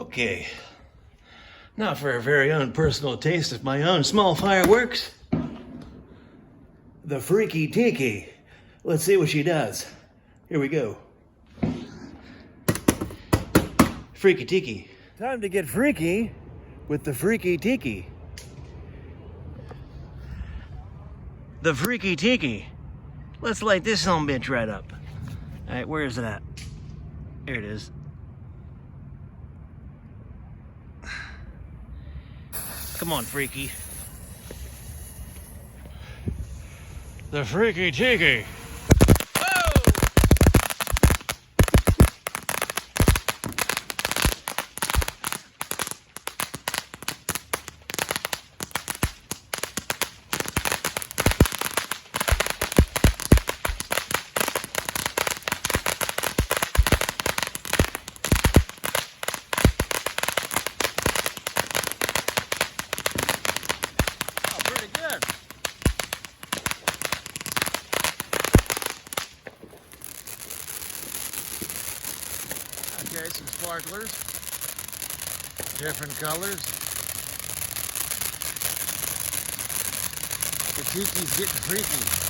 Okay, now for a very own personal taste of my own small fireworks. The freaky Tiki. Let's see what she does. Here we go. Freaky Tiki. Time to get freaky with the freaky Tiki. The freaky Tiki. Let's light this bitch right up. All right, where is it at? Here it is. Come on, freaky. The freaky Tiki. Okay, some sparklers, different colors. The Tiki's getting freaky.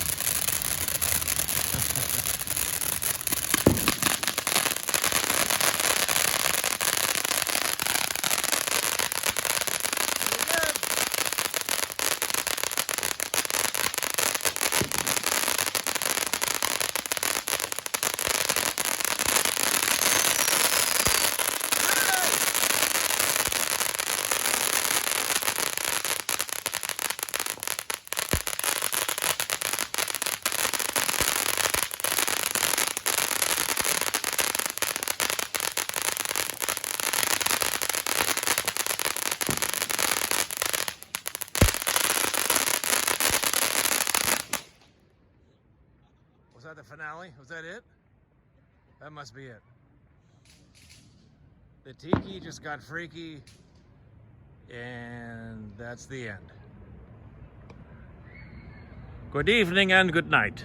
Was that the finale? Was that it? That must be it. The Tiki just got freaky, and that's the end. Good evening and good night.